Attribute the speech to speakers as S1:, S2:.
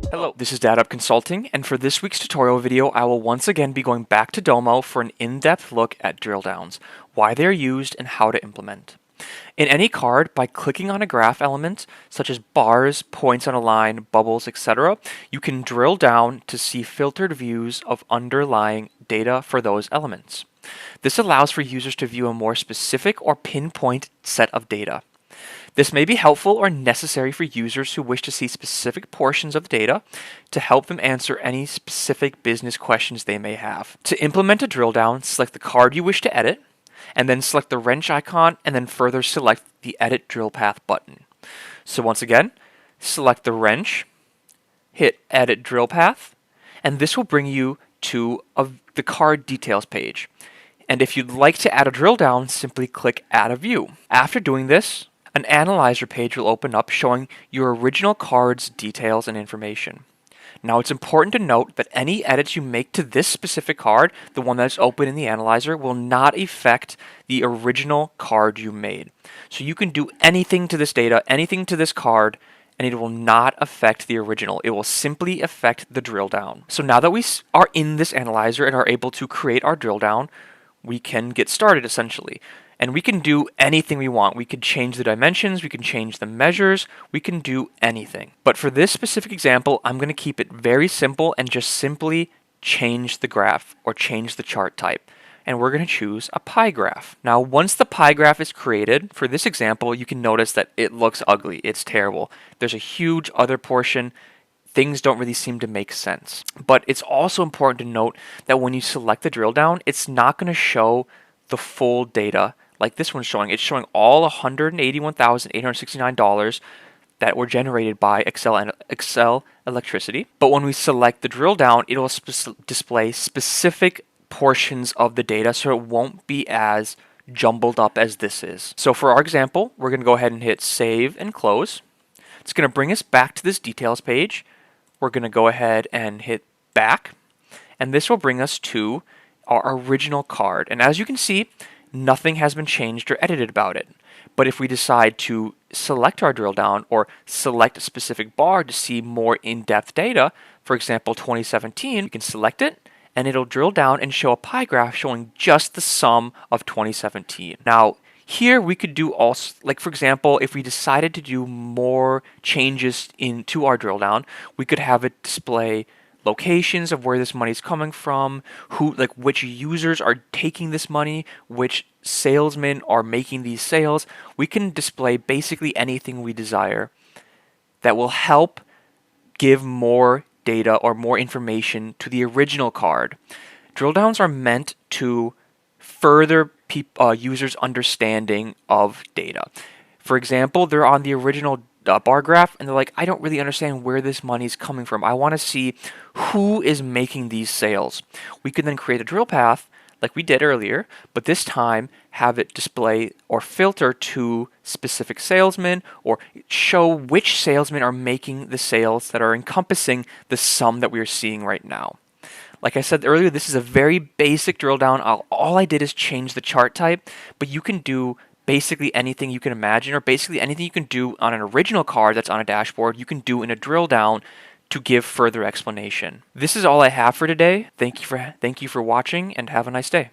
S1: Hello, this is DataUp Consulting, and for this week's tutorial video, I will once again be going back to Domo for an in-depth look at drill downs, why they are used, and how to implement. In any card, by clicking on a graph element, such as bars, points on a line, bubbles, etc., you can drill down to see filtered views of underlying data for those elements. This allows for users to view a more specific or pinpoint set of data. This may be helpful or necessary for users who wish to see specific portions of the data to help them answer any specific business questions they may have. To implement a drill down, select the card you wish to edit, and then select the wrench icon, and then further select the Edit Drill Path button. So once again, select the wrench, hit Edit Drill Path, and this will bring you to the card details page. And if you'd like to add a drill down, simply click Add a View. After doing this, an analyzer page will open up showing your original card's details and information. Now it's important to note that any edits you make to this specific card, the one that's open in the analyzer, will not affect the original card you made. So you can do anything to this data, anything to this card, and it will not affect the original. It will simply affect the drill down. So now that we are in this analyzer and are able to create our drill down, we can get started essentially. And we can do anything we want. We could change the dimensions, we can change the measures, we can do anything. But for this specific example, I'm going to keep it very simple and just simply change the graph or change the chart type. And we're going to choose a pie graph. Now, once the pie graph is created, for this example, you can notice that it looks ugly. It's terrible. There's a huge other portion. Things don't really seem to make sense. But it's also important to note that when you select the drill down, it's not going to show the full data like this one's showing. It's showing all $181,869 that were generated by Excel electricity. But when we select the drill down, it'll display specific portions of the data, so it won't be as jumbled up as this is. So for our example, we're going to go ahead and hit Save and Close. It's going to bring us back to this details page. We're going to go ahead and hit Back, and this will bring us to our original card. And as you can see, nothing has been changed or edited about it. But if we decide to select our drill down or select a specific bar to see more in-depth data, for example 2017, you can select it and it'll drill down and show a pie graph showing just the sum of 2017. Now here we could do also, like for example, if we decided to do more changes into our drill down, we could have it display locations of where this money is coming from, which users are taking this money, which salesmen are making these sales. We can display basically anything we desire that will help give more data or more information to the original card. Drill downs are meant to further users' understanding of data. For example, they're on the original bar graph and they're like, I don't really understand where this money is coming from. I want to see who is making these sales. We can then create a drill path like we did earlier, but this time have it display or filter to specific salesmen or show which salesmen are making the sales that are encompassing the sum that we are seeing right now. Like I said earlier, this is a very basic drill down. All I did is change the chart type, but you can do basically anything you can imagine, or basically anything you can do on an original card that's on a dashboard, you can do in a drill down to give further explanation. This is all I have for today. Thank you for watching and have a nice day.